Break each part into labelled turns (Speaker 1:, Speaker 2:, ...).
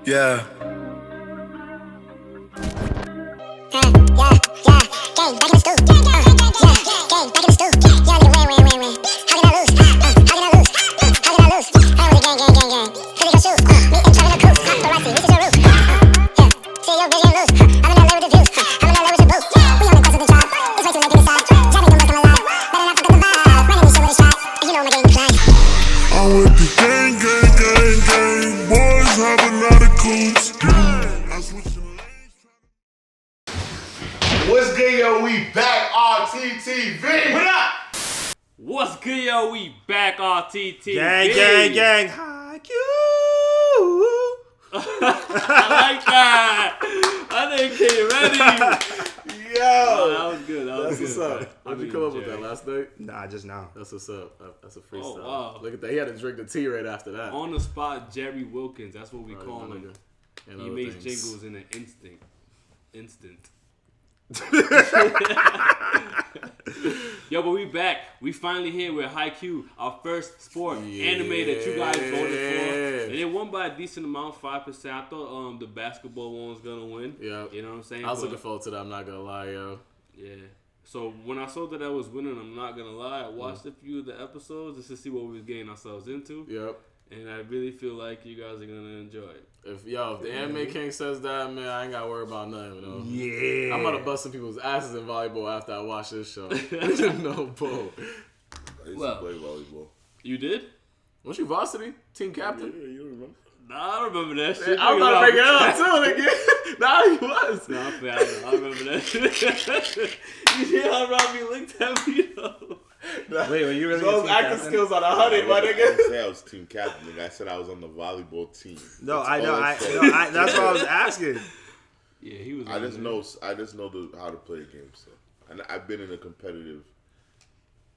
Speaker 1: Yeah.
Speaker 2: Gang, back in the stool. Gang, back in the stool. Yeah, nigga, win. How can I lose? How can I lose? How can I lose? I was a gang. Philly go shoot. Me and Trevor no coop. Paparazzi, this is your roof. Yeah, see your vision loose. I'm in LA with the views. I'm in LA with the booth. We only bust with the job. It's way too late to decide. Jamming them like I'm alive. Better not fuck up the vibe. Running this shit with a stride. And you know my game fly.
Speaker 3: I'm with the gang. Boys have a lot of coops. I switch the lanes.
Speaker 4: What's good, yo? We back, RTTV. What up?
Speaker 5: What's good, yo? We back, RTTV.
Speaker 1: Gang. Haikyu.
Speaker 5: I like that. I think came ready.
Speaker 4: Yo.
Speaker 5: Oh, that was good.
Speaker 4: That's what's up. How'd you come up with that last night?
Speaker 1: Nah, just now.
Speaker 4: That's what's up. That's a freestyle.
Speaker 5: Oh, wow.
Speaker 4: Look at that. He had to drink the tea right after that.
Speaker 5: On the spot, Jerry Wilkins. That's what we call him.
Speaker 4: And
Speaker 5: He
Speaker 4: other
Speaker 5: makes
Speaker 4: things.
Speaker 5: jingles in an instant. Yo, but we back. We finally here with Haikyu, our first sport anime that you guys voted for. And it won by a decent amount, 5%. I thought the basketball one was gonna win.
Speaker 4: Yeah.
Speaker 5: You know what I'm saying?
Speaker 4: I was looking forward to that. I'm not gonna lie, yo.
Speaker 5: Yeah. So when I saw that I was winning, I'm not gonna lie, I watched a few of the episodes just to see what we was getting ourselves into.
Speaker 4: Yep.
Speaker 5: And I really feel like you guys are gonna enjoy it.
Speaker 4: If the anime king says that, man, I ain't gotta worry about nothing, you know.
Speaker 1: Yeah.
Speaker 4: I'm gonna bust some people's asses in volleyball after I watch this show. No bull.
Speaker 6: I used
Speaker 5: Well,
Speaker 6: to play volleyball.
Speaker 5: You did?
Speaker 4: Was you varsity team captain?
Speaker 6: Yeah, you don't remember?
Speaker 5: Nah, I remember that shit.
Speaker 4: I'm about to bring it up too again. Nah, he was.
Speaker 5: Nah, I remember that shit. You see how Robbie looked at me though?
Speaker 1: Wait, were you really
Speaker 4: Those
Speaker 1: a team
Speaker 4: acting
Speaker 1: captain?
Speaker 4: skills on 100, my
Speaker 6: I
Speaker 4: nigga.
Speaker 6: didn't say I was team captain. Nigga. I said I was on the volleyball team.
Speaker 1: No,
Speaker 6: That's
Speaker 1: I know.
Speaker 6: all
Speaker 1: I
Speaker 6: said.
Speaker 1: that's what I was asking.
Speaker 5: Yeah, he was.
Speaker 6: I just know how to play the game. So, and I've been in a competitive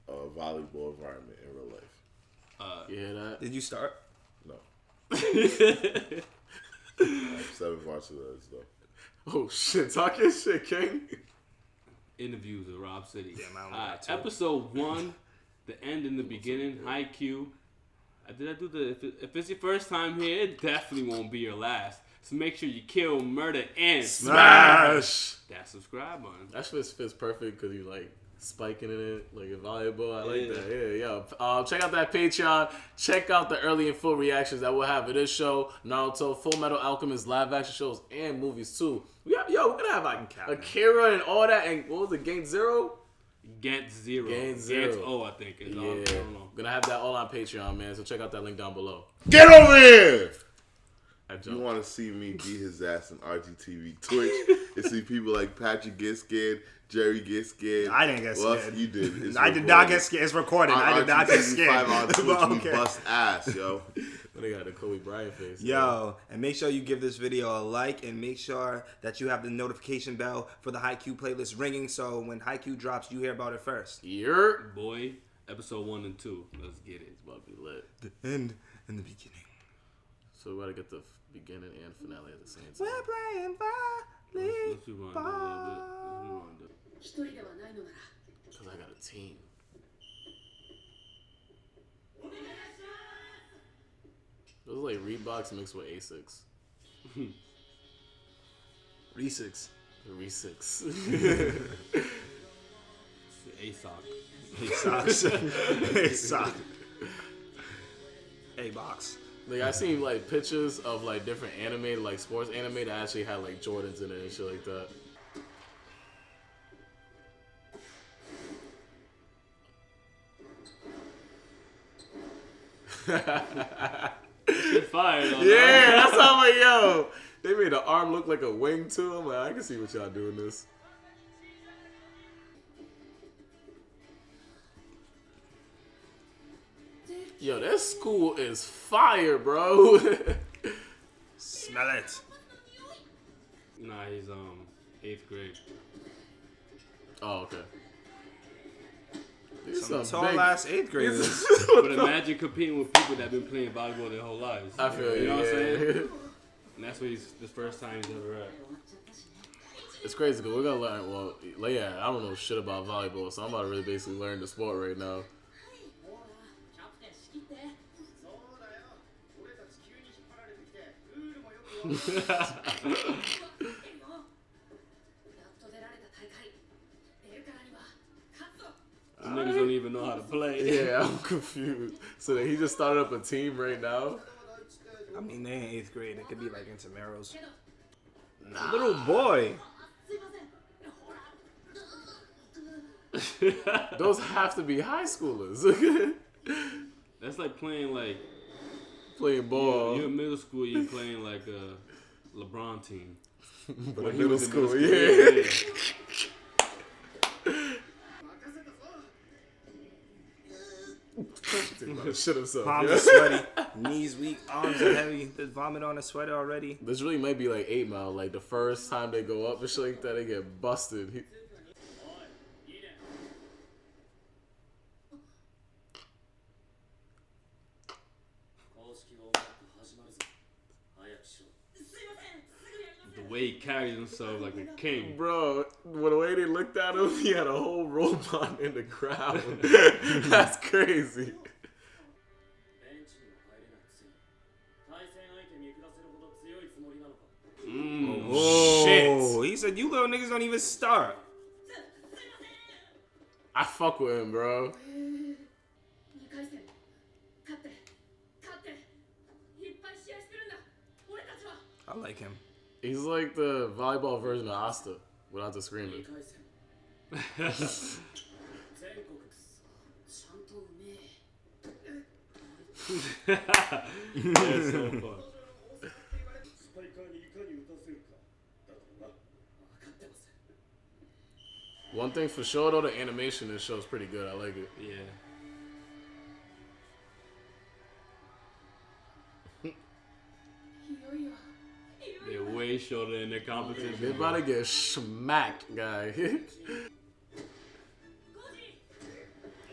Speaker 6: volleyball environment in real life.
Speaker 4: You hear that?
Speaker 1: Did you start?
Speaker 6: No, I have 7 varsity though.
Speaker 4: Oh shit, talk your shit, King.
Speaker 5: Interviews with Robcityrt.
Speaker 1: Damn, I don't know
Speaker 5: Alright,
Speaker 1: that too.
Speaker 5: episode 1, the end in the beginning. Haikyu. Did I do the? If it's your first time here, it definitely won't be your last. So make sure you kill, murder, and
Speaker 1: Smash.
Speaker 5: that subscribe button.
Speaker 4: That shit fits perfect because you like spiking in it, like in volleyball. I like
Speaker 5: Yeah.
Speaker 4: that. Yeah. Check out that Patreon. Check out the early and full reactions that we'll have for this show, Naruto, Full Metal Alchemist, live action shows, and movies too. We're gonna have like Akira and all that. And what was it, Game Zero?
Speaker 5: Gant Zero.
Speaker 4: Gant Zero.
Speaker 5: Gant O, I think. I don't know.
Speaker 4: Gonna have that all on Patreon, man. So check out that link down below.
Speaker 6: Get over here!
Speaker 4: I
Speaker 6: You
Speaker 4: jumped.
Speaker 6: want to see me beat his ass in RGTV Twitch and see people like Patrick get scared, Jerry get scared.
Speaker 1: I didn't get
Speaker 6: Well,
Speaker 1: scared.
Speaker 6: you did. It's
Speaker 1: I did not
Speaker 6: recorded.
Speaker 1: get scared. It's recorded.
Speaker 6: On
Speaker 1: I did not get
Speaker 6: RGTV
Speaker 1: scared.
Speaker 6: 5 on Twitch,
Speaker 1: But
Speaker 6: we
Speaker 1: okay.
Speaker 6: bust ass, yo.
Speaker 4: They got the Kobe Bryant face.
Speaker 1: Yo, and make sure you give this video a like and make sure that you have the notification bell for the Haikyu playlist ringing so when Haikyu drops, you hear about it first.
Speaker 4: Yerp.
Speaker 5: Boy, episode 1 and 2. Let's get it.
Speaker 4: It's about to be lit.
Speaker 1: The end and the beginning.
Speaker 4: So we gotta get the beginning and finale at the same time.
Speaker 1: We're playing
Speaker 5: Let's rewind a little bit. Let's rewind it.
Speaker 4: Because I got a team. Those are like Reeboks mixed with Asics.
Speaker 1: Re6.
Speaker 4: Re6.
Speaker 5: A-Sock.
Speaker 1: Hey, socks. Hey, sock. Hey, box.
Speaker 4: Like I seen like pictures of like different anime, like sports anime that actually had like Jordans in it and shit like that.
Speaker 5: Shit fired on
Speaker 4: Yeah, that's how I'm like, yo. They made the arm look like a wing too. I'm like, I can see what y'all doing this. Yo, this school is fire, bro.
Speaker 1: Smell it.
Speaker 5: Nah, he's 8th grade.
Speaker 4: Oh, okay. These
Speaker 1: Some
Speaker 4: some
Speaker 1: tall
Speaker 4: big-
Speaker 1: ass 8th graders.
Speaker 5: But imagine competing with people that have been playing volleyball their whole lives.
Speaker 4: I feel you.
Speaker 5: know what I'm
Speaker 4: Yeah.
Speaker 5: saying? And that's what the first time he's ever at.
Speaker 4: It's crazy because we're gonna learn. Well, yeah, I don't know shit about volleyball, so I'm about to really basically learn the sport right now.
Speaker 5: Some niggas don't even know how to play.
Speaker 4: Yeah, I'm confused. So he just started up a team right now?
Speaker 1: I mean, they're in 8th grade. It could be like intramurals. Little boy.
Speaker 4: Those have to be high schoolers.
Speaker 5: That's like playing
Speaker 4: Playing ball.
Speaker 5: You're in middle school. You're playing like a LeBron team.
Speaker 4: But
Speaker 5: When
Speaker 4: in
Speaker 5: he
Speaker 4: middle
Speaker 5: was in
Speaker 4: school,
Speaker 5: middle
Speaker 4: yeah. Shit himself.
Speaker 1: Palms
Speaker 4: Yeah.
Speaker 1: are sweaty. Knees weak. Arms are heavy. There's vomit on the sweater already.
Speaker 4: This really might be like 8 Mile. Like the first time they go up and shit like that, they get busted.
Speaker 5: The way he carries himself like a king.
Speaker 4: Bro, the way they looked at him, he had a whole robot in the crowd. That's crazy.
Speaker 1: Oh,
Speaker 4: Shit.
Speaker 1: he said, you little niggas don't even start.
Speaker 4: I fuck with him, bro.
Speaker 1: I like him.
Speaker 4: He's like the volleyball version of Asta without the screaming.
Speaker 5: That's so fun.
Speaker 4: One thing for sure though, the animation in this show is pretty good. I like it.
Speaker 5: Yeah. They're way shorter in their competition.
Speaker 4: They about to get smacked, guy.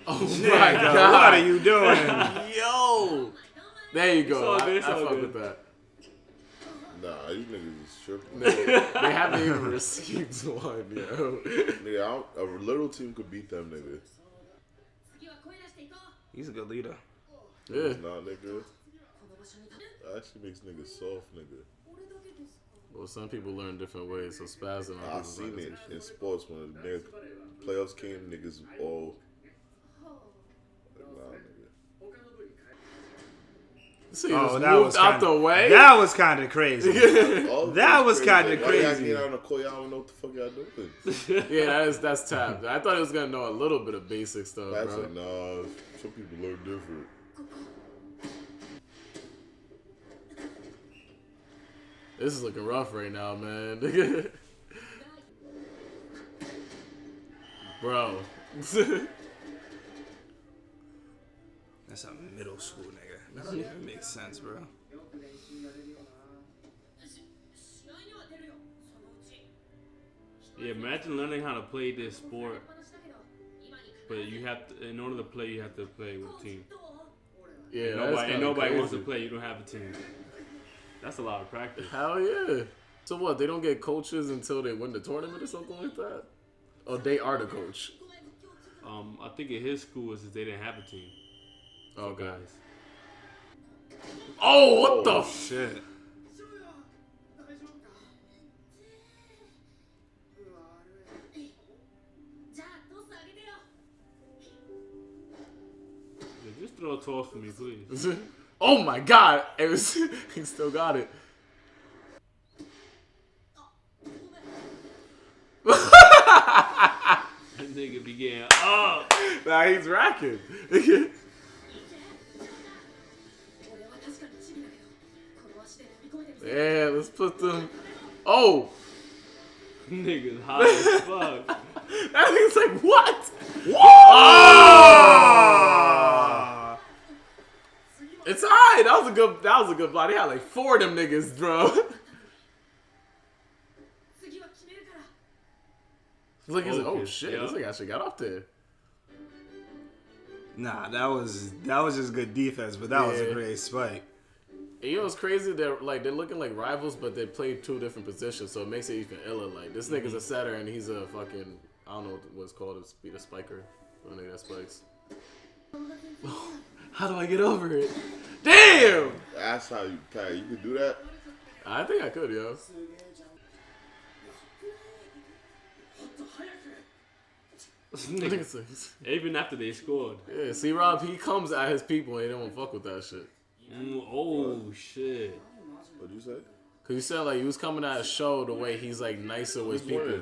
Speaker 4: Oh my god.
Speaker 1: What are you doing?
Speaker 4: Yo! There you go.
Speaker 5: all good,
Speaker 4: I
Speaker 5: it's all
Speaker 4: fuck
Speaker 5: good.
Speaker 4: with that.
Speaker 6: Nah, you niggas is tripping.
Speaker 4: They haven't even received one, yo.
Speaker 6: Nigga, a little team could beat them, nigga.
Speaker 1: He's a good leader.
Speaker 4: Yeah.
Speaker 6: Nah, nigga. That actually makes niggas soft, nigga.
Speaker 4: Well, some people learn different ways, so spazzing on
Speaker 6: I
Speaker 4: people
Speaker 6: seen
Speaker 4: like
Speaker 6: it
Speaker 4: this.
Speaker 6: in sports when the niggas, playoffs came, niggas all like, nah, nigga.
Speaker 4: See,
Speaker 1: Oh,
Speaker 4: just
Speaker 1: that
Speaker 4: moved
Speaker 1: was
Speaker 4: out
Speaker 1: kinda,
Speaker 4: the way.
Speaker 1: That was kind of crazy.
Speaker 6: All
Speaker 1: That was
Speaker 6: crazy.
Speaker 1: kinda
Speaker 6: Like, why
Speaker 1: crazy.
Speaker 6: y'all get out on the court? Y'all don't know what the fuck y'all doing.
Speaker 4: Yeah, that's tapped. I thought it was gonna know a little bit of basic stuff,
Speaker 6: That's
Speaker 4: bro.
Speaker 6: like, nah, some people learn different.
Speaker 4: This is looking rough right now, man. Bro.
Speaker 1: That's a middle school nigga. That don't even make sense, bro.
Speaker 5: Yeah, imagine learning how to play this sport, but you have to, in order to play, you have to play with a team.
Speaker 4: Yeah,
Speaker 5: Nobody wants to play. You don't have a team. That's a lot of practice.
Speaker 4: Hell yeah. So what? They don't get coaches until they win the tournament or something like that? Oh, they are the coach.
Speaker 5: I think at his school is they didn't have a team.
Speaker 4: Oh, guys.
Speaker 5: Guys.
Speaker 4: Oh, what the?
Speaker 1: Shit.
Speaker 5: Just throw a toss for me, please.
Speaker 4: Oh my god! It was. He still got it.
Speaker 5: That nigga be getting up.
Speaker 4: Nah, he's racking. Yeah, let's put them. Oh!
Speaker 5: Niggas high as fuck.
Speaker 4: That thing's like, what?
Speaker 1: Oh!
Speaker 4: It's high. That was a good block. They had like 4 of them niggas, bro. Look, he's like, oh
Speaker 5: Focus,
Speaker 4: shit,
Speaker 5: yeah.
Speaker 4: this nigga actually got up there.
Speaker 1: Nah, that was just good defense, but that was a
Speaker 4: Yeah.
Speaker 1: great spike.
Speaker 4: And you know what's crazy? They're looking like rivals, but they play 2 different positions, so it makes it even iller. Like this nigga's a setter and he's a fucking, I don't know what it's called, a spiker. A nigga that spikes. How do I get over it? Damn!
Speaker 6: That's how you can do that.
Speaker 4: I think I could, yo.
Speaker 5: Even after they scored.
Speaker 4: Yeah, see, Rob, he comes at his people and they don't fuck with that shit.
Speaker 5: Oh, shit.
Speaker 6: What'd you say?
Speaker 4: Cause you said like he was coming at a show the way he's like nicer with his people.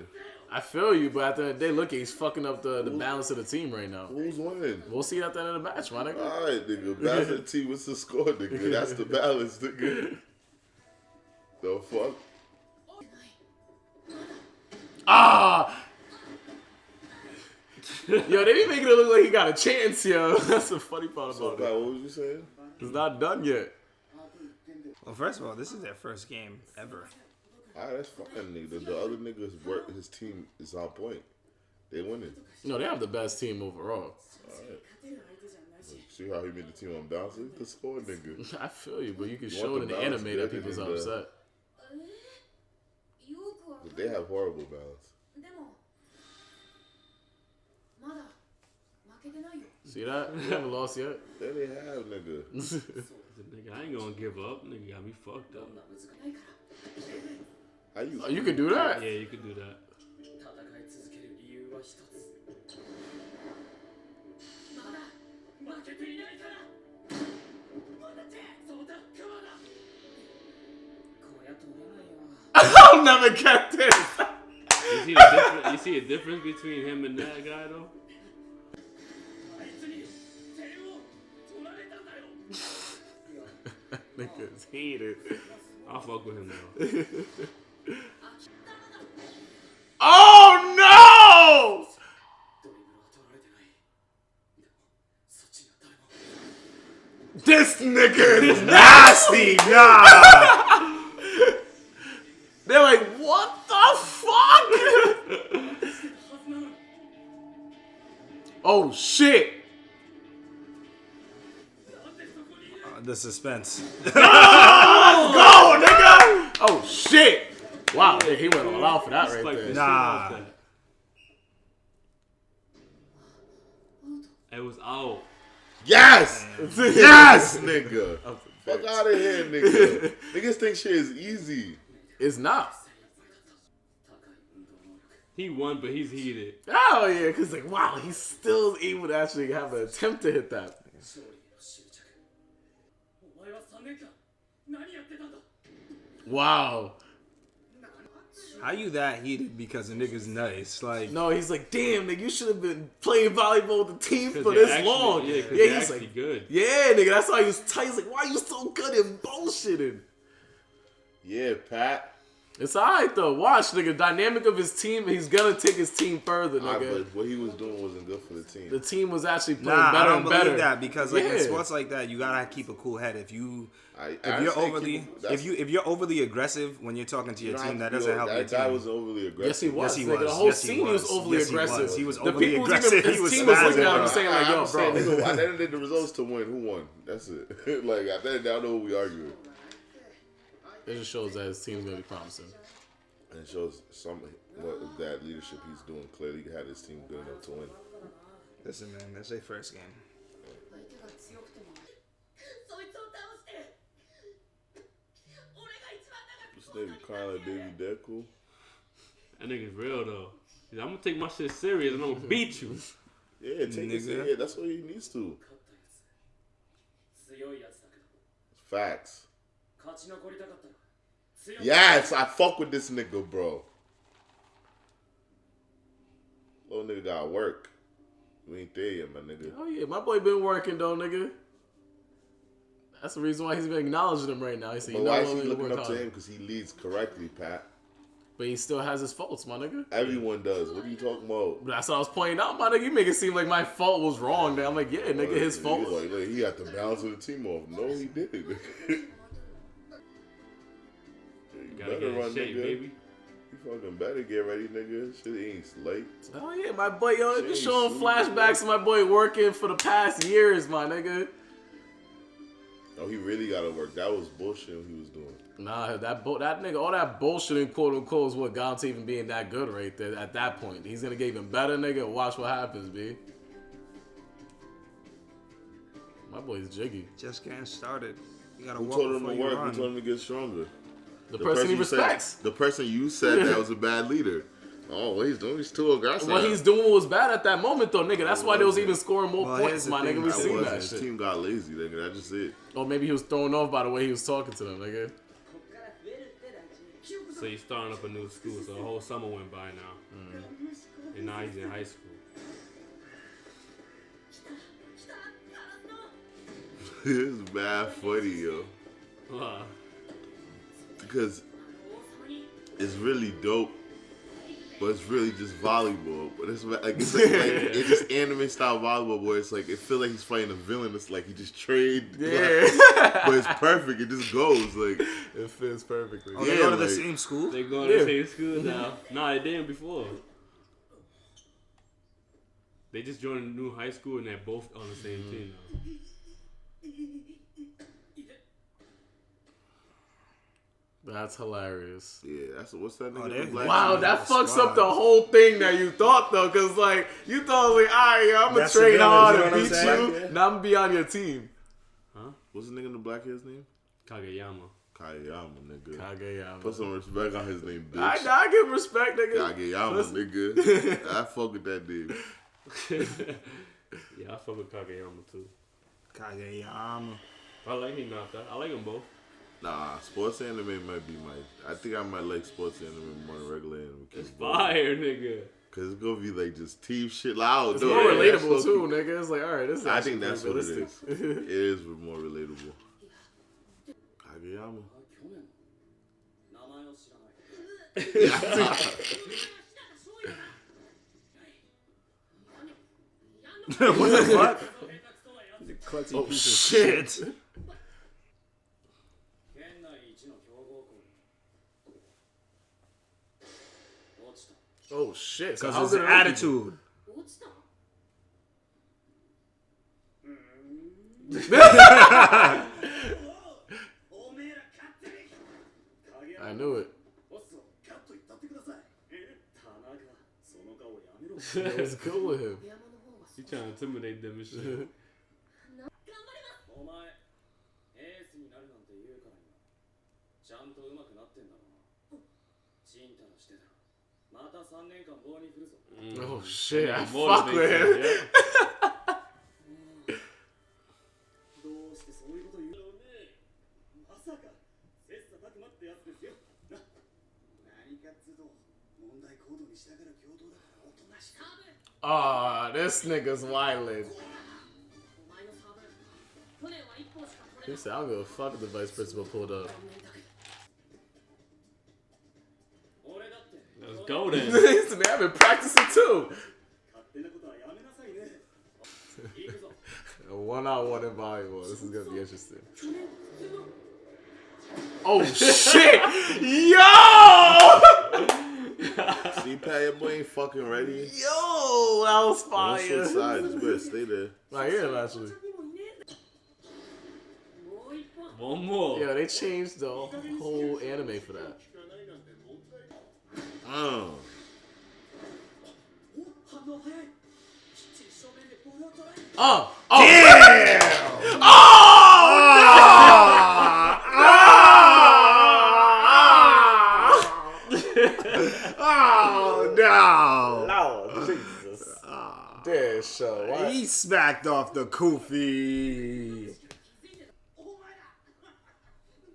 Speaker 4: I feel you, but at the end of the day, look, he's fucking up the balance of the team right now.
Speaker 6: Who's winning?
Speaker 4: We'll see at the end of the match, my nigga.
Speaker 6: Alright, nigga. Balance of the team was the score, nigga. That's the balance, nigga. The fuck?
Speaker 4: Ah! Yo, they be making it look like he got a chance, yo. That's the funny part
Speaker 6: So,
Speaker 4: about
Speaker 6: Pat,
Speaker 4: it.
Speaker 6: what was you saying?
Speaker 4: It's not done yet.
Speaker 1: Well, first of all, this is their first game ever.
Speaker 6: Alright, that's fine, nigga. The other niggas work. His team is on point. They winning.
Speaker 4: No, they have the best team overall.
Speaker 6: Alright. See how he made the team on balance? Look at the score, nigga.
Speaker 4: I feel you, but you can
Speaker 6: You
Speaker 4: show
Speaker 6: want
Speaker 4: it in
Speaker 6: the
Speaker 4: the
Speaker 6: balance
Speaker 4: anime that
Speaker 6: good,
Speaker 4: people's
Speaker 6: nigga.
Speaker 4: upset.
Speaker 6: But they have horrible balance.
Speaker 4: See that? You haven't lost yet.
Speaker 6: There they have, nigga.
Speaker 5: Nigga, I ain't gonna give up. Nigga got me fucked up.
Speaker 6: How you?
Speaker 4: Oh, you can do that?
Speaker 5: Yeah, you could do that.
Speaker 4: I'll never get this.
Speaker 5: You see a difference between him and that guy though?
Speaker 4: Niggas heated.
Speaker 5: I'll fuck with him though.
Speaker 4: Oh no! This nigga is nasty, nah. They're like, what the fuck? Oh shit!
Speaker 1: The suspense.
Speaker 4: Let's go, nigga! Oh shit! Wow, nigga, he went all out for that right
Speaker 5: Like
Speaker 4: there.
Speaker 5: this
Speaker 1: Nah.
Speaker 5: shit like that. It was out.
Speaker 6: Yes! Yes, nigga! Fuck out of here, nigga. Niggas think shit is easy.
Speaker 4: It's not.
Speaker 5: He won, but he's heated.
Speaker 4: Oh yeah, cause like wow, he's still able to actually have an attempt to hit that. Wow.
Speaker 1: How you that heated because the nigga's nice? Like,
Speaker 4: No, he's like, damn, nigga, you should have been playing volleyball with the team
Speaker 5: 'Cause
Speaker 4: for
Speaker 5: you're
Speaker 4: this
Speaker 5: actually-
Speaker 4: long.
Speaker 5: Yeah, 'cause
Speaker 4: Yeah,
Speaker 5: you're
Speaker 4: he's
Speaker 5: actually
Speaker 4: like,
Speaker 5: good.
Speaker 4: yeah, nigga, that's why he was tight. He's like, why are you so good at bullshitting?
Speaker 6: Yeah, Pat.
Speaker 4: It's alright though. Watch, nigga, dynamic of his team. He's gonna take his team further,
Speaker 6: Alright,
Speaker 4: nigga.
Speaker 6: but what he was doing wasn't good for the team.
Speaker 4: The team was actually playing
Speaker 1: nah, I
Speaker 4: better
Speaker 1: don't
Speaker 4: and
Speaker 1: believe
Speaker 4: better.
Speaker 1: that because like in
Speaker 4: Yeah.
Speaker 1: sports like that, you gotta keep a cool head. If you're
Speaker 6: if
Speaker 1: overly aggressive when you're talking to your team, that doesn't help your
Speaker 6: That guy
Speaker 1: team.
Speaker 6: was overly aggressive.
Speaker 4: Yes, he was.
Speaker 1: Yes, he
Speaker 4: nigga.
Speaker 1: was.
Speaker 4: The whole
Speaker 1: Yes, he
Speaker 4: scene, he was
Speaker 1: was.
Speaker 4: overly
Speaker 1: Yes, he was.
Speaker 4: aggressive.
Speaker 1: He was
Speaker 4: The
Speaker 1: overly
Speaker 4: people
Speaker 1: aggressive.
Speaker 4: His
Speaker 1: He was
Speaker 4: team was looking at him
Speaker 1: spazzing,
Speaker 4: saying like,
Speaker 6: I'm
Speaker 4: yo,
Speaker 6: saying,
Speaker 4: bro.
Speaker 6: nigga, I didn't need the results to win. Who won? That's it. Like, I didn't know what we arguing.
Speaker 4: It just shows that his team's gonna be promising.
Speaker 6: And it shows some of that leadership he's doing. Clearly, he had his team good enough to win.
Speaker 1: Listen, man, that's their first game.
Speaker 6: This nigga crying like Baby Deku.
Speaker 5: That nigga's real though. He's like, I'm gonna take my shit serious and I'm gonna beat you.
Speaker 6: Yeah, take it.
Speaker 1: Nigga.
Speaker 6: Yeah, that's what he needs to. Facts. Yes, I fuck with this nigga, bro. Little nigga gotta work. We ain't there yet, my nigga.
Speaker 4: Oh yeah, my boy been working though, nigga. That's the reason why he's been acknowledging him right now. He said,
Speaker 6: But
Speaker 4: you know
Speaker 6: why
Speaker 4: what,
Speaker 6: is he
Speaker 4: let me
Speaker 6: looking
Speaker 4: work
Speaker 6: up to
Speaker 4: hard.
Speaker 6: him? Because he leads correctly, Pat.
Speaker 4: But he still has his faults, my nigga.
Speaker 6: Everyone does. What are you talking about?
Speaker 4: But that's what I was pointing out, my nigga. You make it seem like my fault was wrong. Now I'm like, yeah, nigga, his fault.
Speaker 6: He's like, look, he got the balance of the team off. No, he didn't. You
Speaker 5: Gotta
Speaker 6: better
Speaker 5: get in
Speaker 6: run,
Speaker 5: shape,
Speaker 6: nigga.
Speaker 5: baby.
Speaker 6: You fucking better get ready, nigga. Shit ain't late.
Speaker 4: Oh yeah, my boy, yo, they been
Speaker 6: Jeez,
Speaker 4: showing
Speaker 6: sweet,
Speaker 4: flashbacks of my boy working for the past years, my nigga.
Speaker 6: No, he really gotta work. That was bullshit what he was doing.
Speaker 4: Nah, that nigga, all that bullshitting, quote unquote, is what got him to even being that good right there. At that point, he's gonna get even better, nigga. Watch what happens, b. My boy's jiggy.
Speaker 1: Just getting started. You gotta
Speaker 6: Who
Speaker 1: walk
Speaker 6: told him
Speaker 1: before
Speaker 6: to
Speaker 1: you
Speaker 6: work?
Speaker 1: run.
Speaker 6: Who told him to get stronger?
Speaker 4: The person he
Speaker 6: you said-
Speaker 4: respects.
Speaker 6: the person you said that was a bad leader. Oh, what he's doing, he's too aggressive.
Speaker 4: What he's doing was bad at that moment, though, nigga. That's why they was even scoring more
Speaker 1: Well,
Speaker 4: points,
Speaker 1: here's the
Speaker 4: my
Speaker 1: thing,
Speaker 4: nigga. We
Speaker 1: that
Speaker 4: seen that
Speaker 6: His
Speaker 4: shit.
Speaker 6: team got lazy, nigga. That's just it.
Speaker 4: Or maybe he was thrown off by the way he was talking to them, nigga.
Speaker 5: So he's starting up a new school. So the whole summer went by now, and now he's in high school.
Speaker 6: It's bad funny, yo. Because it's really dope, but it's really just volleyball. But it's like it's just anime style volleyball where it's like it feels like he's fighting a villain. It's like he just trained,
Speaker 4: Yeah.
Speaker 6: but it's perfect. It just goes like
Speaker 4: It fits perfectly.
Speaker 1: Oh, they go to the same school?
Speaker 5: They going to the same school now. Nah, they didn't before. They just joined a new high school and they're both on the same team now.
Speaker 4: That's hilarious.
Speaker 6: yeah. That's what's that nigga?
Speaker 1: Oh,
Speaker 6: the
Speaker 1: they-
Speaker 6: black
Speaker 4: Wow,
Speaker 6: dude?
Speaker 4: that fucks up the whole thing that you thought, though, because, like, you thought, like, all right, I'm going to
Speaker 1: That's the
Speaker 4: train
Speaker 1: villain,
Speaker 4: hard
Speaker 1: you know
Speaker 4: and
Speaker 1: what I'm
Speaker 4: beat
Speaker 1: saying?
Speaker 4: you, now I'm going to be on your team.
Speaker 6: What's the nigga in the black kid's name?
Speaker 5: Kageyama.
Speaker 6: Kageyama, nigga.
Speaker 4: Kageyama.
Speaker 6: Put some respect on his name, bitch.
Speaker 4: I give respect, nigga.
Speaker 6: Kageyama, nigga. I fuck with that dude.
Speaker 5: Yeah, I fuck with Kageyama too.
Speaker 1: Kageyama.
Speaker 5: I like him not that. I like them both.
Speaker 6: Nah, sports anime might be my. I think I might like sports anime more than regular anime.
Speaker 5: It's fire, nigga.
Speaker 6: Cause it's gonna be like just team shit loud.
Speaker 4: It's more relatable, too, nigga. It's like, all right, this is
Speaker 6: I
Speaker 4: actually
Speaker 6: think that's what it
Speaker 4: realistic.
Speaker 6: is. It is more relatable. Kageyama.
Speaker 1: What the fuck? Klutzy
Speaker 4: Oh,
Speaker 1: piece of
Speaker 4: shit.
Speaker 1: shit.
Speaker 4: Oh, shit. So
Speaker 1: Because
Speaker 4: how's
Speaker 1: his
Speaker 4: it
Speaker 1: attitude.
Speaker 4: I knew it. It was cool with him.
Speaker 5: You trying to intimidate them and shit.
Speaker 7: お前エースになるなんて言うからにはちゃんと上手くなってんだろうなちんたらしてたらまた3年間棒に振るぞ
Speaker 4: Oh, shit. I
Speaker 5: Motivates
Speaker 4: fuck with
Speaker 5: him,
Speaker 4: him.
Speaker 5: yeah.
Speaker 7: どうしてそういうこと言うのねまさか切磋琢磨ってやつですよな何かっつうと問題行動に従う共同だからおとなしく
Speaker 4: Ah, this nigga's wildin'. He said, I don't give a fuck if the vice principal pulled up.
Speaker 7: 俺だって
Speaker 5: Let's go then.
Speaker 4: He said, man, I've been practicing too.
Speaker 7: 勝手なことはやめなさいね行くぞ
Speaker 4: A one-on-one in volleyball. This is gonna be interesting. Oh shit! Yo!
Speaker 6: See, Pat, your boy ain't fucking ready.
Speaker 4: Yo, that was
Speaker 6: Don't switch
Speaker 4: fire.
Speaker 6: sides. You better stay there.
Speaker 4: Right here, actually.
Speaker 5: One more.
Speaker 4: Yeah, they changed the whole anime for that.
Speaker 7: 反応早いきっちり正面でボールを捉え
Speaker 4: Oh! Damn!
Speaker 1: Oh, no.
Speaker 4: Oh, Jesus. Damn, show. What?
Speaker 1: He smacked off the Kofi.
Speaker 7: お前ら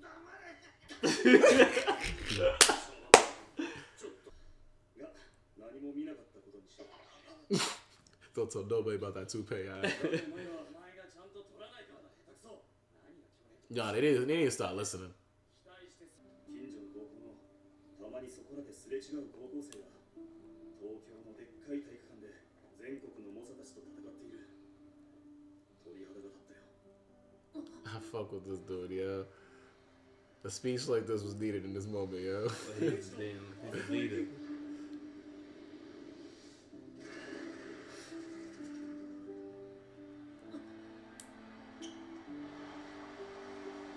Speaker 7: 黙れが何も見なかったことにしろ
Speaker 4: Don't tell nobody about that toupee. All right?
Speaker 7: お前がちゃんと取らないからだ下手くそ何が決まれ
Speaker 4: Nah, they need to start listening.
Speaker 7: 期待して近所の高校のたまにそこらですれ違う高校生が東京のでっかい体育館で全国の猛者たちと戦っている鳥肌が立ったよ
Speaker 4: I fuck with this dude, yeah. A speech like this was needed in this moment, yo.
Speaker 5: He's a leader.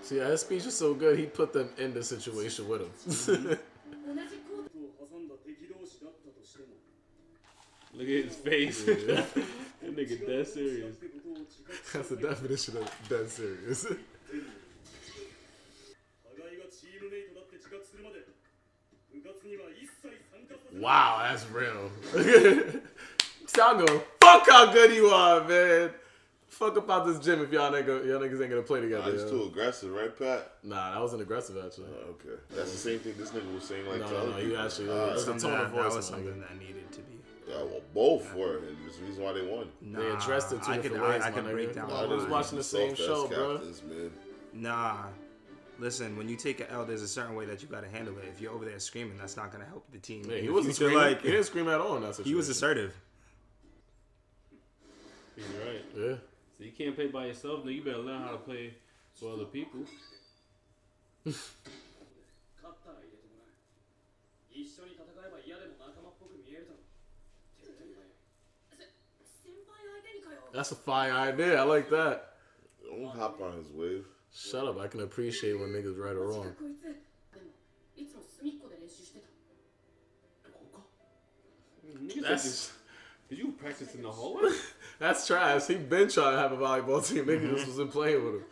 Speaker 4: See, his speech is so good, he put them in the situation with him.
Speaker 7: 同じコートを挟んだ敵同士だったとしても
Speaker 5: Look at his face. That nigga dead serious.
Speaker 7: ってことを自覚
Speaker 4: That's the definition of dead serious.
Speaker 7: 互いがチームメイトだって誓
Speaker 4: Wow, that's real. So I'm going, fuck how good you are, man. Fuck about this gym if y'all niggas ain't gonna play together.
Speaker 6: It's too aggressive, right, Pat?
Speaker 4: Nah, that wasn't aggressive actually.
Speaker 6: Okay. That's the same thing this nigga was saying. Like,
Speaker 4: No, you actually. It's the tone of voice.
Speaker 1: That was something that needed to be.
Speaker 6: Yeah, well, both were, and there's a reason why they won.
Speaker 4: They addressed it two different ways.
Speaker 1: I could break down.
Speaker 4: I was watching the same show, bro.
Speaker 6: Man.
Speaker 1: Nah. Listen, when you take an L, there's a certain way that you gotta handle it. If you're over there screaming, that's not gonna help the team.
Speaker 4: Yeah, he wasn't screaming. He didn't scream at all in that situation.
Speaker 1: He was assertive.
Speaker 5: You're right.
Speaker 4: Yeah.
Speaker 5: So you can't play by yourself. Now you better learn how to play for other people.
Speaker 4: That's a fire idea. I like that.
Speaker 6: Don't hop on his wave.
Speaker 4: Shut up. I can appreciate when niggas right or wrong. That's
Speaker 5: Did you practice in the hallway?
Speaker 4: that's trash. He been trying to have a volleyball team. Niggas just wasn't playing with him.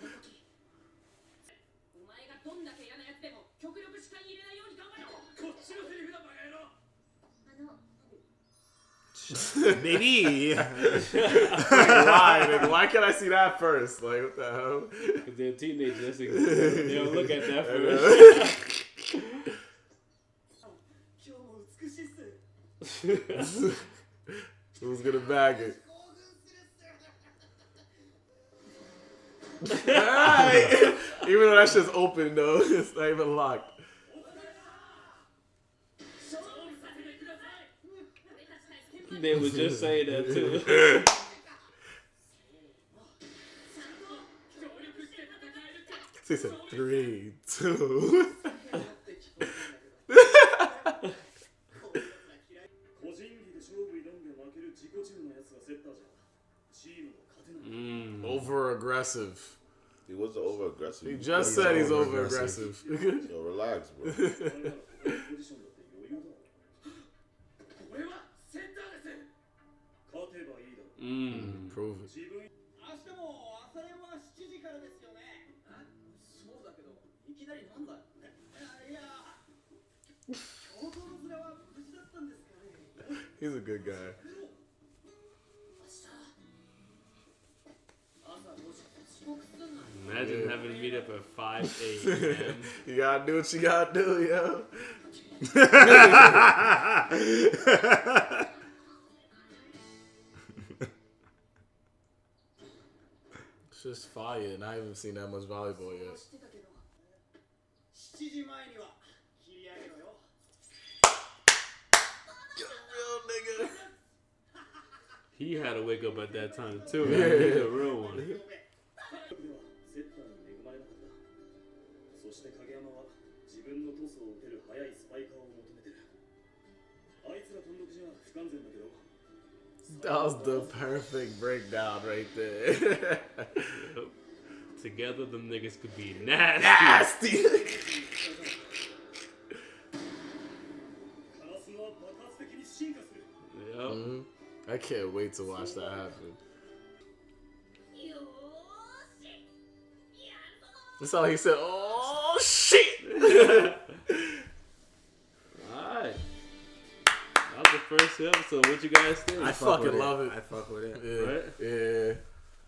Speaker 1: Baby.
Speaker 4: Why, nigga? Why can't I see that first? Like, what the hell?
Speaker 5: Because they're teenagers. They don't look at that first.
Speaker 4: Who's gonna bag it? Alright. Even though that shit's open though, it's not even locked.
Speaker 5: They was just saying that too.
Speaker 4: She said 3, 2. Over aggressive.
Speaker 6: He wasn't over aggressive.
Speaker 4: He just said he's over aggressive.
Speaker 6: So relax, bro.
Speaker 4: Prove it. He's a good guy.
Speaker 5: Imagine having to meet up at 5 a.m.
Speaker 4: You gotta do what you gotta do, yo. It's just fire, and I haven't seen that much volleyball yet. Real nigga.
Speaker 5: He had to wake up at that time too.
Speaker 4: Yeah.
Speaker 5: He's a real one. That was the perfect breakdown right there. Together, them niggas could be nasty.
Speaker 4: Nasty.
Speaker 5: Yep.
Speaker 4: I can't wait to watch that happen. That's all he said. Oh shit!
Speaker 5: Alright. That was the first episode. What you guys think?
Speaker 4: I fucking love it.
Speaker 1: I fuck with it.
Speaker 4: Yeah.
Speaker 5: Right?
Speaker 4: Yeah.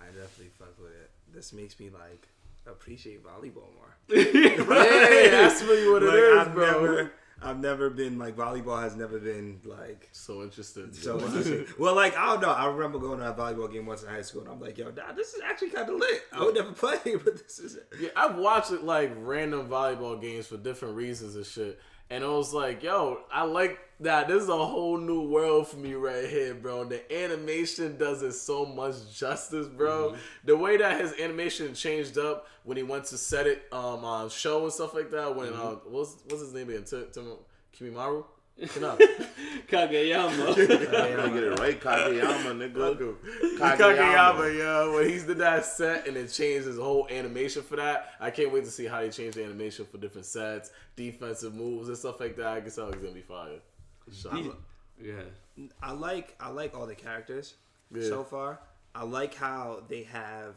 Speaker 1: I definitely fuck with it. This makes me like appreciate volleyball more.
Speaker 4: Yeah, that's really what it
Speaker 1: Like,
Speaker 4: is, bro.
Speaker 1: I've never been like volleyball has never been like
Speaker 4: So interested.
Speaker 1: so interesting. Well, like I don't know. I remember going to a volleyball game once in high school, and I'm like, yo, nah, this is actually kind of lit. I would never play, but this is it.
Speaker 4: Yeah, I've watched like random volleyball games for different reasons and shit. And it was like, yo, I like that. This is a whole new world for me right here, bro. The animation does it so much justice, bro. Mm-hmm. The way that his animation changed up when he went to set it on show and stuff like that. When what's his name again? Kimimaru? No.
Speaker 5: Kageyama.
Speaker 6: Get it right, Kageyama, nigga.
Speaker 4: Kageyama, yo. When he's did that set and it changed his whole animation for that. I can't wait to see how they change the animation for different sets, defensive moves and stuff like that. I guess it's gonna be fire.
Speaker 5: Yeah.
Speaker 1: I like all the characters so far. I like how they have.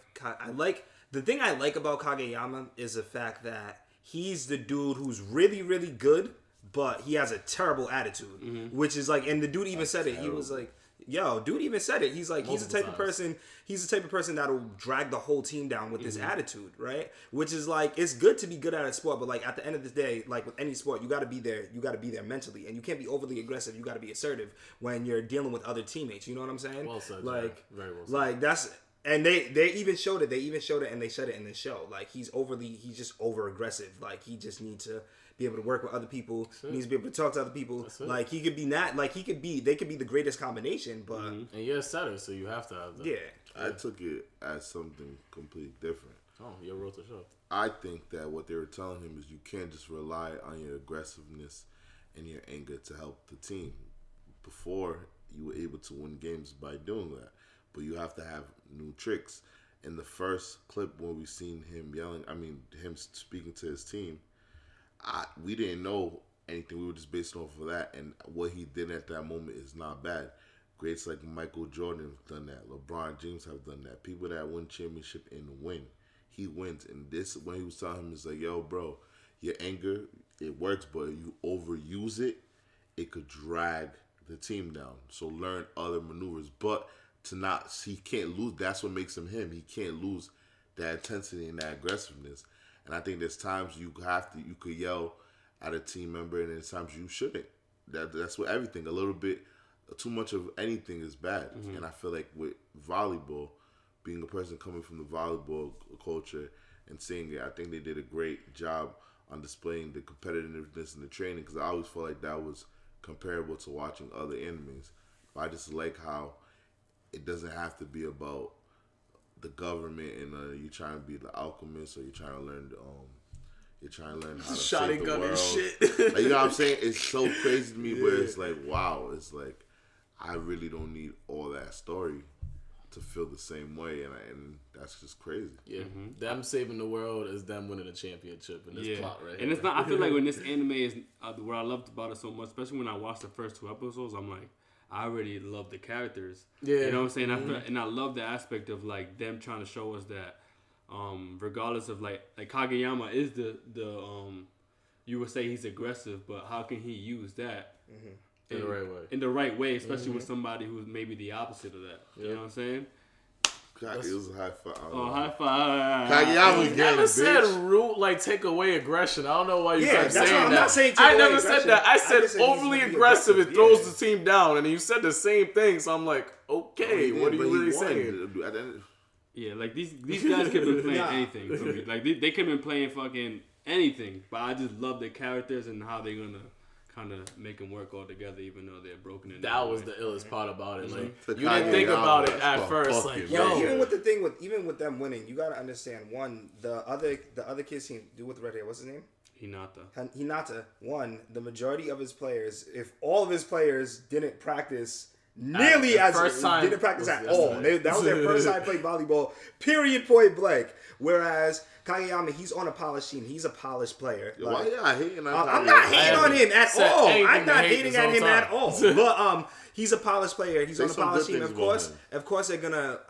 Speaker 1: The thing I like about Kageyama is the fact that he's the dude who's really, really good, but he has a terrible attitude, which is like, and the dude even said it. He was like, yo, dude even said it. He's like, he's the type of person that'll drag the whole team down with this attitude, right? Which is like, it's good to be good at a sport, but like at the end of the day, like with any sport, you got to be there. You got to be there mentally, and you can't be overly aggressive. You got to be assertive when you're dealing with other teammates. You know what I'm saying?
Speaker 4: Well said,
Speaker 1: like,
Speaker 4: very well said.
Speaker 1: Like that's. And they even showed it. They even showed it, and they said it in the show. Like he's just over aggressive. Like he just needs to be able to work with other people. He needs to be able to talk to other people. Like he could be not. Like they could be the greatest combination. But
Speaker 4: and you're a setter, so you have to have that.
Speaker 1: Yeah.
Speaker 6: I took it as something completely different.
Speaker 4: Oh, you wrote the show.
Speaker 6: I think that what they were telling him is you can't just rely on your aggressiveness and your anger to help the team. Before, you were able to win games by doing that. But you have to have new tricks. In the first clip when we seen him him speaking to his team, we didn't know anything. We were just basing off of that. And what he did at that moment is not bad. Greats like Michael Jordan have done that. LeBron James have done that. People that win championship and win. He wins. And this, when he was telling him, is like, yo, bro, your anger, it works, but if you overuse it, it could drag the team down. So learn other maneuvers. But he can't lose. That's what makes him him. He can't lose that intensity and that aggressiveness. And I think there's times you could yell at a team member, and there's times you shouldn't. That's what everything. A little bit too much of anything is bad. And I feel like with volleyball, being a person coming from the volleyball culture and seeing it, I think they did a great job on displaying the competitiveness in the training, because I always felt like that was comparable to watching other animes. But I just like how it doesn't have to be about the government and you trying to be the alchemist, or you're trying to learn how to save the world.
Speaker 4: And shit.
Speaker 6: Like, you know what I'm saying? It's so crazy to me, where it's like, wow, it's like I really don't need all that story to feel the same way, and that's just crazy.
Speaker 4: Yeah, them saving the world is them winning a championship in this plot, right?
Speaker 5: And it's not. I feel like when this anime is what I loved about it so much, especially when I watched the first 2 episodes, I'm like, I already love the characters. Yeah, you know what I'm saying. And I love the aspect of like them trying to show us that, regardless of like Kageyama is the you would say he's aggressive, but how can he use that
Speaker 4: in the right way?
Speaker 5: In the right way, especially with somebody who's maybe the opposite of that. You know what I'm saying?
Speaker 6: It was a high five.
Speaker 5: Oh, high five.
Speaker 6: Kageyama's
Speaker 4: You never said root, like take away aggression. I don't know why you kept saying that.
Speaker 1: I'm not saying take
Speaker 4: I
Speaker 1: away
Speaker 4: never
Speaker 1: aggression.
Speaker 4: said that. I said
Speaker 1: just said
Speaker 4: overly
Speaker 1: he's
Speaker 4: aggressive. It
Speaker 1: aggressive.
Speaker 4: throws the team down, and you said the same thing. So I'm like, okay, what are you really saying?
Speaker 5: Yeah, like these guys could have been playing anything for me. Like they could have been playing fucking anything, but I just love the characters and how they're gonna kind of make them work all together, even though they're broken. In
Speaker 4: that was the illest part about it. Like
Speaker 6: The
Speaker 4: you didn't think about it at first.
Speaker 6: fucking
Speaker 4: Like,
Speaker 6: man.
Speaker 4: yo,
Speaker 1: even with them winning, you gotta understand one, the other kid's team, dude with the red hair, what's his name? Hinata. One, the majority of his players, if all of his players didn't practice nearly as didn't practice at all. That was their first time playing volleyball. Period. Point blank. Whereas Kageyama, he's on a polished team. He's a polished player.
Speaker 6: Why y'all hating on
Speaker 1: I'm not hating on him at all. I'm not
Speaker 4: hate
Speaker 1: hating
Speaker 4: this
Speaker 1: at
Speaker 4: whole
Speaker 1: him
Speaker 4: time.
Speaker 1: at all. But he's a polished player. He's
Speaker 6: Say
Speaker 1: on a
Speaker 6: some
Speaker 1: polished
Speaker 6: good
Speaker 1: team.
Speaker 6: things
Speaker 1: Of course, they're gonna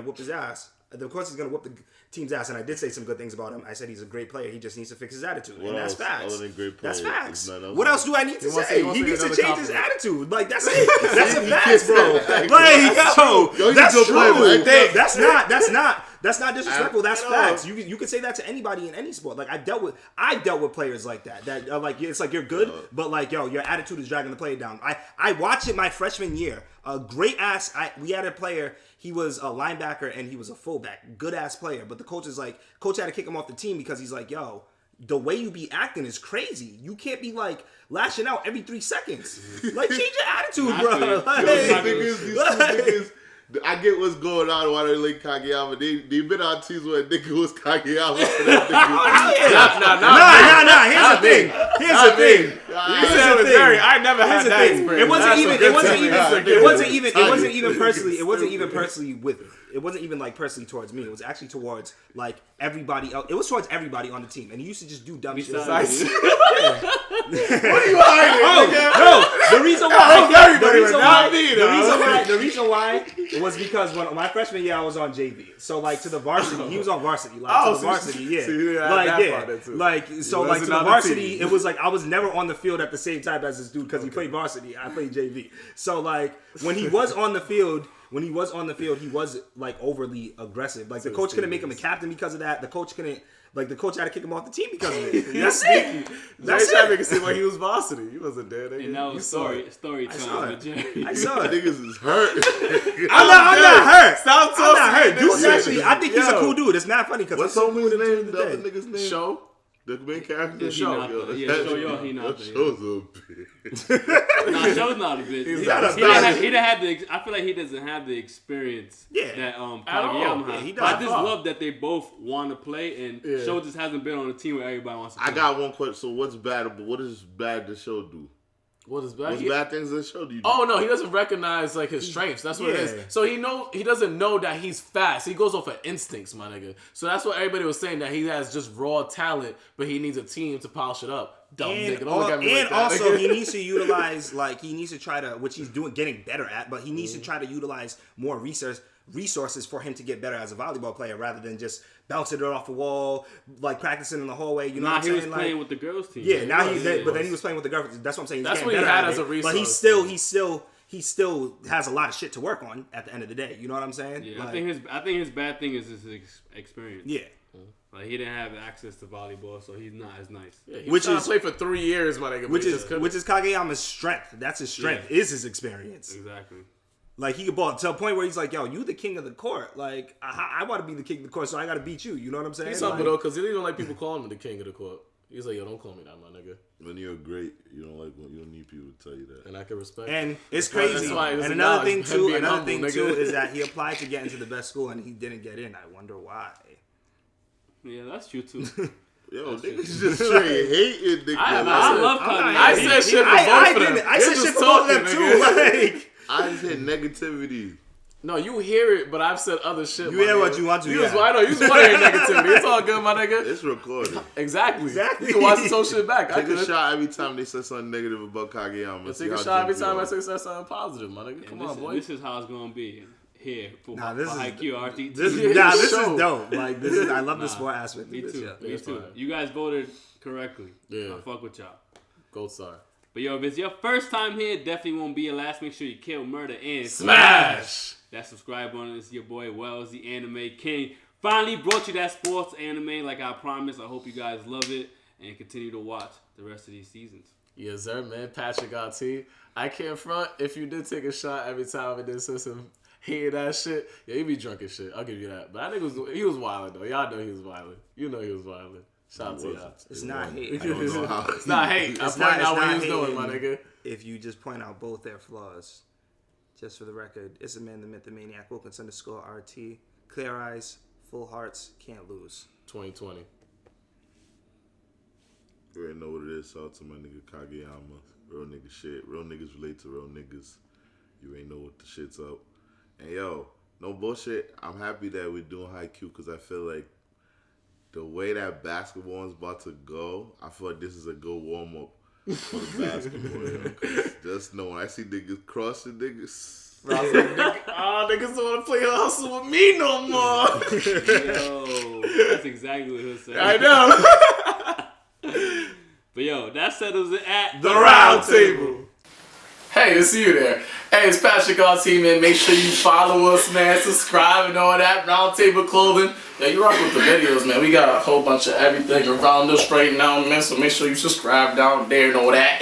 Speaker 1: whoop his ass. Of course, he's gonna whoop the team's ass. And I did say some good things about him. I said he's a great player. He just needs to fix his attitude.
Speaker 6: What
Speaker 1: and that's
Speaker 6: else
Speaker 1: facts.
Speaker 6: other than great
Speaker 1: That's
Speaker 6: player?
Speaker 1: facts.
Speaker 6: There's nothing
Speaker 1: What
Speaker 6: else.
Speaker 1: else do I need to say?
Speaker 4: He wants
Speaker 1: He
Speaker 4: to
Speaker 1: needs to
Speaker 4: get
Speaker 1: change
Speaker 4: another
Speaker 1: his
Speaker 4: compliment.
Speaker 1: attitude. Like that's it. That's a fact, bro.
Speaker 6: Like,
Speaker 1: Like, that's
Speaker 6: go play,
Speaker 1: true.
Speaker 6: man.
Speaker 1: That's not disrespectful. That's facts. You could say that to anybody in any sport. Like I dealt with players like that. That are like, it's like you're good, but like, yo, your attitude is dragging the player down. I watched it my freshman year. A great ass. We had a player. He was a linebacker and he was a fullback. Good ass player. But the coach had to kick him off the team because he's like, yo, the way you be acting is crazy. You can't be like lashing out every 3 seconds. Like, change your attitude, bro. Like,
Speaker 6: I get what's going on. Why they like Kageyama? They been on teams where a nigga was Kageyama. So that
Speaker 1: Here's the thing.
Speaker 4: I never had that experience.
Speaker 1: It wasn't even personally it wasn't even like personally towards me. It was actually towards like everybody else. It was towards everybody on the team, and he used to just do dumb shit.
Speaker 4: What are you hiding?
Speaker 1: The reason why was because when my freshman year I was on JV. So like to the varsity, he was on varsity. Like to the varsity, yeah. To the varsity, it was like I was never on the field at the same time as this dude because he played varsity. I played JV. So like when he was on the field. He was like overly aggressive. Like the coach couldn't make him a captain because of that. The coach had to kick him off the team because of it. That's sneaky.
Speaker 4: That's trying to make it seem like he was varsity. He wasn't there.
Speaker 5: And that was story time with Jerry.
Speaker 1: I saw it.
Speaker 6: Niggas is hurt.
Speaker 1: I'm not hurt.
Speaker 4: Stop talking.
Speaker 1: I'm not hurt. Dude's actually, I think he's a cool dude. It's not funny because
Speaker 6: What's
Speaker 1: I'm so
Speaker 6: homie's
Speaker 1: cool with him
Speaker 6: name? The other nigga's name?
Speaker 4: Show.
Speaker 6: The main character?
Speaker 5: He not there. Yeah, Show he not there.
Speaker 6: Show's a bitch.
Speaker 5: Nah, Show's not a bitch. He didn't have the. I feel like he doesn't have the experience that Kageyama has. But I just love that they both want to play, and Show just hasn't been on a team where everybody wants to play.
Speaker 6: I got one question. So what's bad? What does bad the show do?
Speaker 4: What is bad?
Speaker 6: What's bad things that show do you do?
Speaker 4: Oh no, he doesn't recognize like his strengths. That's what it is. So he doesn't know that he's fast. He goes off of instincts, my nigga. So that's what everybody was saying, that he has just raw talent, but he needs a team to polish it up. Dumb nigga. Don't look at me like that.
Speaker 1: Also
Speaker 4: nigga.
Speaker 1: he needs to utilize he needs to try to, which he's getting better at, but he needs to try to utilize more resources for him to get better as a volleyball player rather than just bouncing it off the wall, like practicing in the hallway. You know what I'm saying?
Speaker 5: He was playing with the girls team.
Speaker 1: Yeah, but then he was playing with the girls. That's what I'm saying.
Speaker 4: That's what he had as a resource.
Speaker 1: But he still has a lot of shit to work on at the end of the day. You know what I'm saying?
Speaker 5: Yeah, I think his bad thing is his experience.
Speaker 1: Yeah.
Speaker 5: Like he didn't have access to volleyball, so he's not as nice.
Speaker 4: Yeah, he was trying to play for 3 years, my nigga.
Speaker 1: Which is Kageyama's strength. That's his strength. Is his experience.
Speaker 5: Exactly.
Speaker 1: Like he could ball to a point where he's like, "Yo, you the king of the court. Like I want to be the king of the court, so I got to beat you." You know what I'm saying?
Speaker 4: He's something though, because he don't like people calling him the king of the court. He's like, "Yo, don't call me that, my nigga."
Speaker 6: When you're great, you don't need people to tell you that.
Speaker 4: And I can respect.
Speaker 1: And it's crazy. And another thing too is that he applied to get into the best school and he didn't get in. I wonder why.
Speaker 5: Yeah, that's true too.
Speaker 6: Yo, niggas just straight hating niggas.
Speaker 5: I love Kanye.
Speaker 4: I said shit for both of them.
Speaker 1: I said shit for both of them too. Like
Speaker 6: I just hit negativity.
Speaker 4: No, you hear it, but I've said other shit.
Speaker 1: You hear what you want to.
Speaker 4: I know you just want to hear negativity. It's all good, my nigga.
Speaker 6: It's recorded.
Speaker 4: Exactly. You can watch this whole shit back.
Speaker 6: Take a shot every time they say something negative about Kageyama.
Speaker 4: Take a shot every time I say something positive, my nigga. Come on, boy.
Speaker 5: This is how it's gonna be. Here for Haikyu RT.
Speaker 1: This is dope. Like I love the sport aspect.
Speaker 5: Me
Speaker 1: of this,
Speaker 5: too. Me too. You guys voted correctly.
Speaker 4: Yeah.
Speaker 5: I fuck with y'all.
Speaker 4: Gold star.
Speaker 5: But yo, if it's your first time here, definitely won't be your last. Make sure you kill, murder, and
Speaker 4: smash
Speaker 5: that subscribe button. It's your boy Wells, the Anime King. Finally brought you that sports anime like I promised. I hope you guys love it and continue to watch the rest of these seasons.
Speaker 4: Yes, sir, man. Patricrt. I can't front if you did take a shot every time it did some hear that shit. Yeah, he be drunk as shit. I'll give you that. But I think he was wilding though. Y'all know he was wilding. You know he was wilding. Shout out to y'all.
Speaker 1: It's not hate.
Speaker 6: I don't know how.
Speaker 4: It's not hate. I'm pointing out what he was doing, my nigga.
Speaker 1: If you just point out both their flaws, just for the record, it's a man, the myth, the maniac. Wilkins_RT. Clear eyes, full hearts, can't lose.
Speaker 4: 2020.
Speaker 6: You already know what it is. Shout out to my nigga Kageyama. Real nigga shit. Real niggas relate to real niggas. You ain't know what the shit's up. And yo, no bullshit. I'm happy that we're doing Haikyu because I feel like the way that basketball is about to go, I feel like this is a good warm up for the basketball. Just know when I see niggas crossing niggas.
Speaker 4: Niggas don't want to play hustle with me no more.
Speaker 5: Yo, that's exactly what he'll say.
Speaker 4: I know.
Speaker 5: But yo, that settles it at
Speaker 4: the round table. Hey, it's you there. Hey, it's Patricrt, man. Make sure you follow us, man. Subscribe and all that. Round Table Clothing. Yeah, you rock with the videos, man. We got a whole bunch of everything around us right now, man. So make sure you subscribe down there and all that.